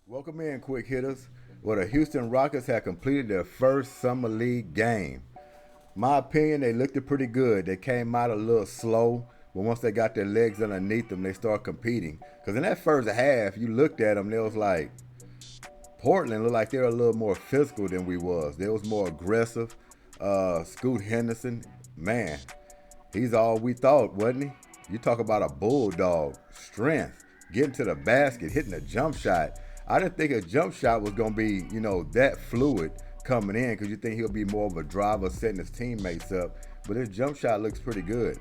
Welcome in, quick hitters. Well, the Houston Rockets had completed their first Summer League game. My opinion, they looked pretty good. They came out a little slow, but once they got their legs underneath them, they started competing. Because in that first half, you looked at them, they was like, Portland looked like they were a little more physical than we was. They was more aggressive. Scoot Henderson, man, he's all we thought, wasn't he? You talk about a bulldog, strength, getting to the basket, hitting a jump shot. I didn't think a jump shot was going to be, that fluid coming in because you think he'll be more of a driver setting his teammates up. But his jump shot looks pretty good.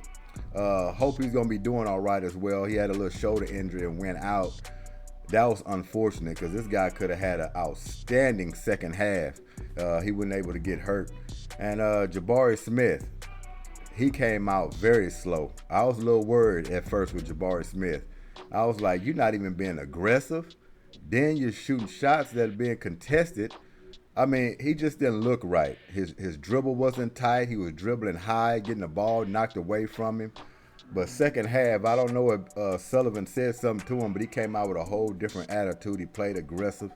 Hope he's going to be doing all right as well. He had a little shoulder injury and went out. That was unfortunate because this guy could have had an outstanding second half. He wasn't able to get hurt. And Jabari Smith, he came out very slow. I was a little worried at first with Jabari Smith. I was like, you're not even being aggressive. Then you're shooting shots that are being contested. I mean, he just didn't look right. His dribble wasn't tight. He was dribbling high, getting the ball knocked away from him. But second half, I don't know if Sullivan said something to him, but he came out with a whole different attitude. He played aggressive,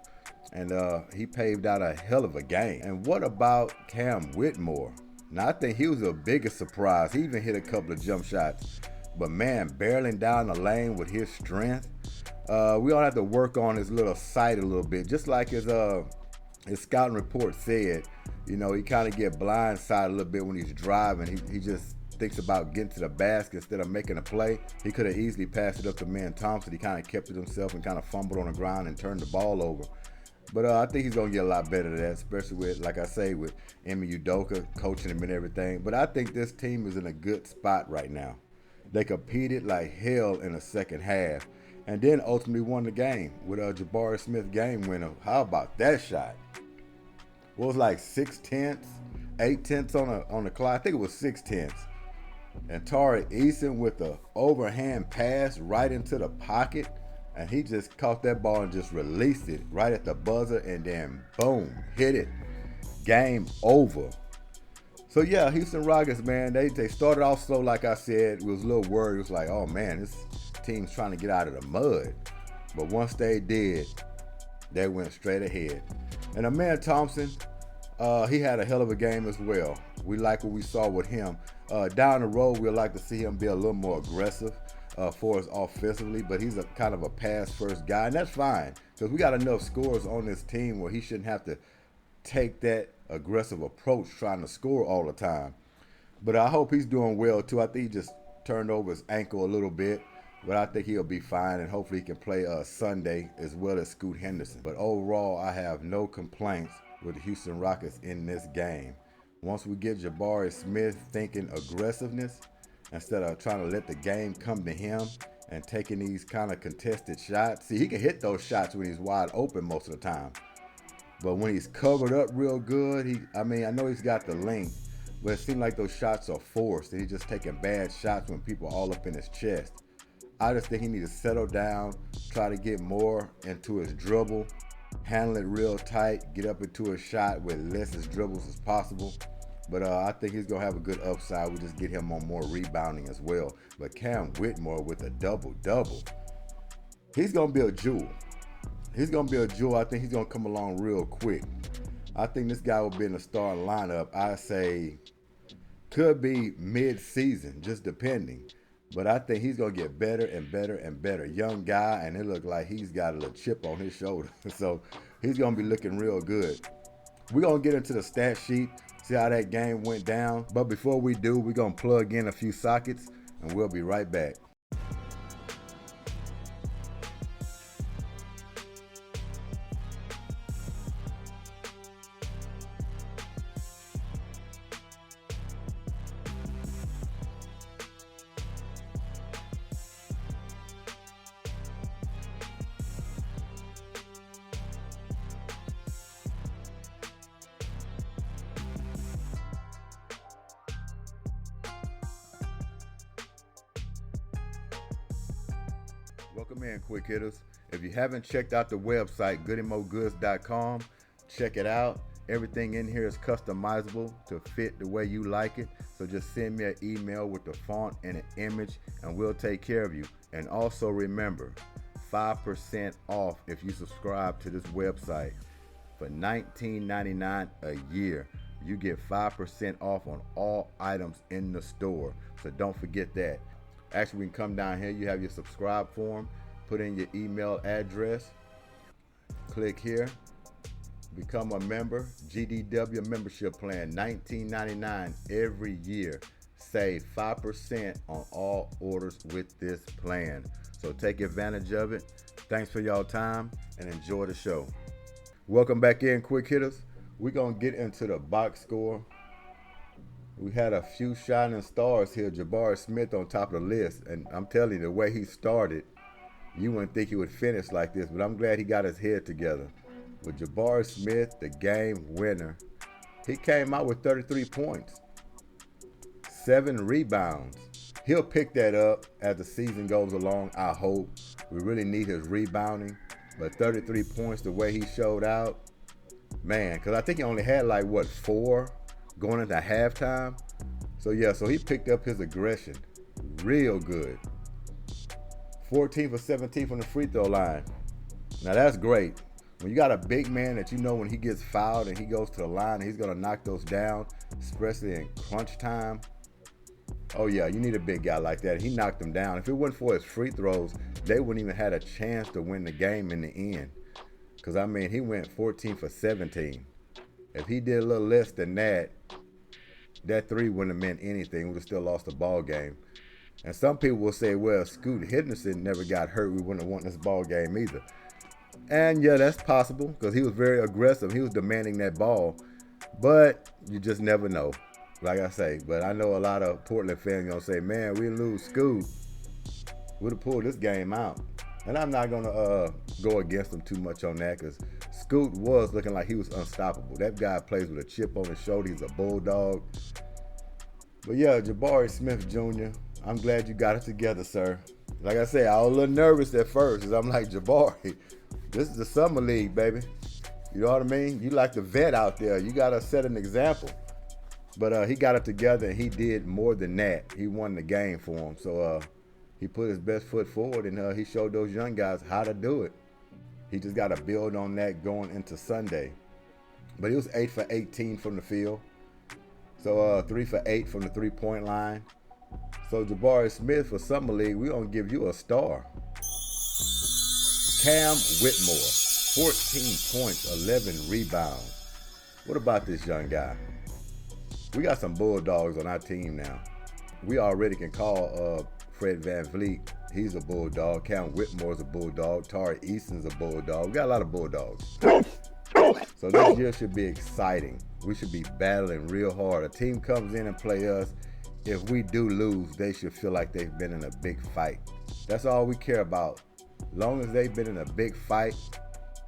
and he paved out a hell of a game. And what about Cam Whitmore? Now, I think he was the biggest surprise. He even hit a couple of jump shots. But, man, barreling down the lane with his strength, we all have to work on his little sight a little bit. Just like his scouting report said, he kind of get blindsided a little bit when he's driving. He just thinks about getting to the basket instead of making a play. He could have easily passed it up to man Thompson. He kind of kept it himself and kind of fumbled on the ground and turned the ball over. But I think he's going to get a lot better at that, especially with, like I say, with Emi Udoka coaching him and everything. But I think this team is in a good spot right now. They competed like hell in the second half and then ultimately won the game with a Jabari Smith game winner. How about that shot? What was like 6/10, 8/10 on the clock? I think it was 6/10. And Tari Eason with the overhand pass right into the pocket. And he just caught that ball and just released it right at the buzzer and then boom, hit it. Game over. So yeah, Houston Rockets, man, they started off slow like I said. We was a little worried. It was like, oh man, this team's trying to get out of the mud. But once they did, they went straight ahead. And man Thompson, he had a hell of a game as well. We like what we saw with him. Down the road, we'd like to see him be a little more aggressive for us offensively, but he's a kind of a pass-first guy, and that's fine because we got enough scores on this team where he shouldn't have to take that aggressive approach trying to score all the time. But I hope he's doing well too. I think he just turned over his ankle a little bit, but I think he'll be fine, and hopefully he can play Sunday as well as Scoot Henderson. But overall, I have no complaints with the Houston Rockets in this game. Once we get Jabari Smith thinking aggressiveness instead of trying to let the game come to him and taking these kind of contested shots. See, he can hit those shots when he's wide open most of the time. But when he's covered up real good, I know he's got the length, but it seems like those shots are forced. And he's just taking bad shots when people are all up in his chest. I just think he needs to settle down, try to get more into his dribble, handle it real tight, get up into a shot with less as dribbles as possible. But I think he's going to have a good upside. We just get him on more rebounding as well. But Cam Whitmore with a double-double, he's going to be a jewel. He's going to be a jewel. I think he's going to come along real quick. I think this guy will be in the starting lineup. I say could be mid-season, just depending. But I think he's going to get better and better and better. Young guy, and it looks like he's got a little chip on his shoulder. So he's going to be looking real good. We're going to get into the stat sheet, see how that game went down. But before we do, we're going to plug in a few sockets, and we'll be right back. Welcome in, quick hitters. If you haven't checked out the website, goodymogoods.com, check it out. Everything in here is customizable to fit the way you like it. So just send me an email with the font and an image, and we'll take care of you. And also remember, 5% off if you subscribe to this website. For $19.99 a year, you get 5% off on all items in the store. So don't forget that. Actually, we can come down here. You have your subscribe form. Put in your email address. Click here. Become a member. GDW membership plan, $19.99 every year. Save 5% on all orders with this plan. So take advantage of it. Thanks for y'all time and enjoy the show. Welcome back in, quick hitters. We're going to get into the box score. We had a few shining stars here. Jabari Smith on top of the list. And I'm telling you, the way he started, you wouldn't think he would finish like this. But I'm glad he got his head together. With Jabari Smith, the game winner, he came out with 33 points, 7 rebounds. He'll pick that up as the season goes along, I hope. We really need his rebounding. But 33 points, the way he showed out, man, because I think he only had 4 going into halftime. So he picked up his aggression real good. 14 for 17 from the free throw line. Now that's great. When you got a big man that you know when he gets fouled and he goes to the line and he's going to knock those down, especially in crunch time. Oh yeah, you need a big guy like that. He knocked them down. If it wasn't for his free throws, they wouldn't even had a chance to win the game in the end. Because, I mean, he went 14 for 17. If he did a little less than that, that 3 wouldn't have meant anything. We would have still lost the ball game. And some people will say, well, Scoot Henderson never got hurt. We wouldn't have won this ball game either. And, yeah, that's possible because he was very aggressive. He was demanding that ball. But you just never know, like I say. But I know a lot of Portland fans going to say, man, we lose Scoot. We'd have pulled this game out. And I'm not going to go against him too much on that because Scoot was looking like he was unstoppable. That guy plays with a chip on his shoulder. He's a bulldog. But, yeah, Jabari Smith Jr., I'm glad you got it together, sir. Like I said, I was a little nervous at first because I'm like, Jabari, this is the summer league, baby. You know what I mean? You like the vet out there. You got to set an example. But he got it together, and he did more than that. He won the game for him. So he put his best foot forward, and he showed those young guys how to do it. He just got to build on that going into Sunday. But he was 8 for 18 from the field. So 3 for 8 from the three-point line. So Jabari Smith for Summer League, we're going to give you a star. Cam Whitmore, 14 points, 11 rebounds. What about this young guy? We got some Bulldogs on our team now. We already can call Fred VanVleet. He's a Bulldog. Cam Whitmore's a Bulldog. Tari Easton's a Bulldog. We got a lot of Bulldogs. So this year should be exciting. We should be battling real hard. A team comes in and play us. If we do lose, they should feel like they've been in a big fight. That's all we care about. Long as they've been in a big fight,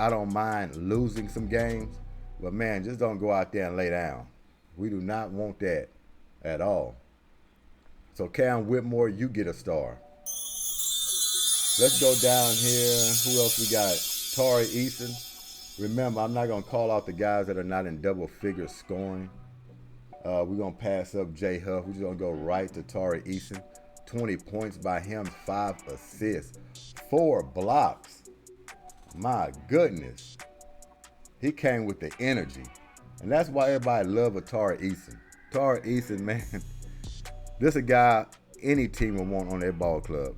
I don't mind losing some games. But man, just don't go out there and lay down. We do not want that at all. So Cam Whitmore, you get a star. Let's go down here. Who else we got? Tari Easton. Remember, I'm not going to call out the guys that are not in double figure scoring. We're going to pass up J Huff. We're just going to go right to Tari Easton. 20 points by him, 5 assists, 4 blocks. My goodness. He came with the energy. And that's why everybody love Tari Easton. Tari Easton, man, this is a guy any team will want on their ball club.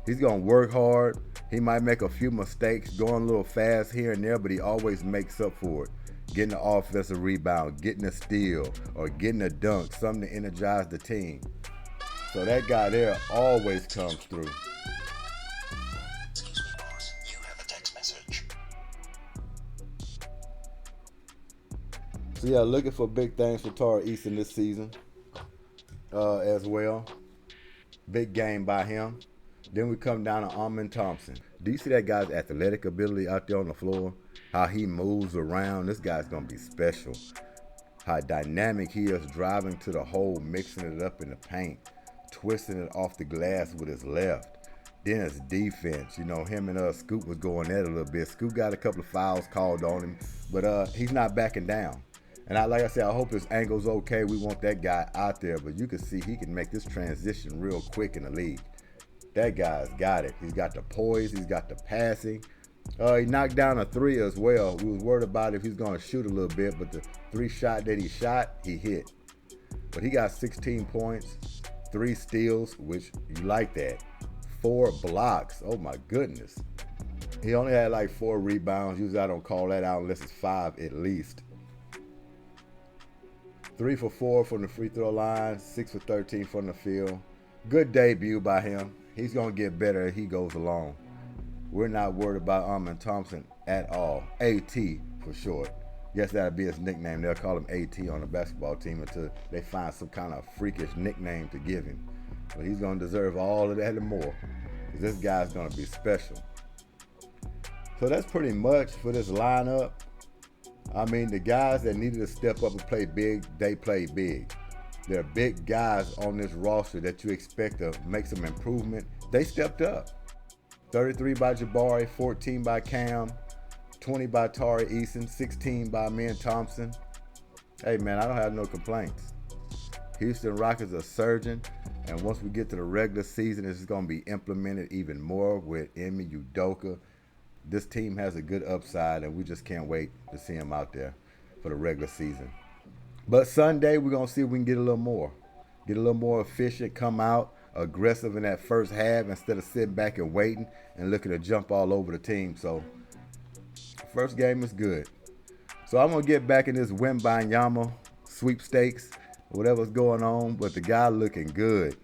He's going to work hard. He might make a few mistakes, going a little fast here and there, but he always makes up for it. Getting an offensive rebound, getting a steal, or getting a dunk, something to energize the team. So that guy there always comes through. Excuse me, boss. You have a text message. So yeah, looking for big things for Tari Easton this season as well. Big game by him. Then we come down to Thompson. Do you see that guy's athletic ability out there on the floor? How he moves around. This guy's going to be special. How dynamic he is driving to the hole, mixing it up in the paint, twisting it off the glass with his left. Then his defense. You know, him and Scoop was going at it a little bit. Scoop got a couple of fouls called on him, but he's not backing down. And like I said, I hope his ankle's okay. We want that guy out there, but you can see he can make this transition real quick in the league. That guy's got it. He's got the poise. He's got the passing. He knocked down a 3 as well. We was worried about if he's going to shoot a little bit, but the 3 shot that he shot, he hit. But he got 16 points, 3 steals, which you like that. 4 blocks. Oh, my goodness. He only had like 4 rebounds. Usually I don't call that out unless it's 5 at least. 3 for 4 from the free throw line, 6 for 13 from the field. Good debut by him. He's going to get better as he goes along. We're not worried about Thompson at all. AT for short. Guess that'll be his nickname. They'll call him AT on the basketball team until they find some kind of freakish nickname to give him. But he's going to deserve all of that and more. Because this guy's going to be special. So that's pretty much for this lineup. I mean, the guys that needed to step up and play big, they played big. There are big guys on this roster that you expect to make some improvement. They stepped up. 33 by Jabari, 14 by Cam, 20 by Tari Eason, 16 by me and Thompson. Hey, man, I don't have no complaints. Houston Rockets are surging, and once we get to the regular season, it's going to be implemented even more with Emi Udoka. This team has a good upside, and we just can't wait to see him out there for the regular season. But Sunday, we're going to see if we can get a little more. Get a little more efficient, come out aggressive in that first half instead of sitting back and waiting and looking to jump all over the team. So, first game is good. So, I'm going to get back in this Wembanyama sweepstakes, whatever's going on, but the guy looking good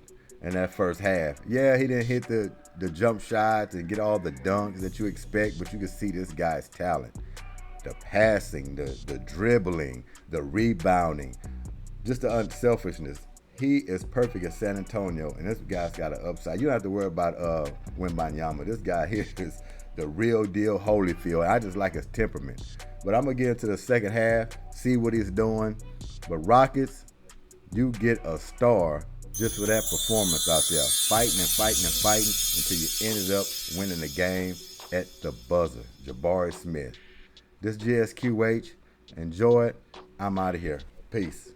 in that first half. Yeah, he didn't hit the jump shots and get all the dunks that you expect, but you can see this guy's talent. The passing, the dribbling, the rebounding, just the unselfishness. He is perfect at San Antonio, and this guy's got an upside. You don't have to worry about Wembanyama. This guy here is the real deal Holyfield. I just like his temperament. But I'm going to get into the second half, see what he's doing. But Rockets, you get a star just for that performance out there. Fighting and fighting and fighting until you ended up winning the game at the buzzer. Jabari Smith. This G.S.Q.H. Enjoy it. I'm out of here. Peace.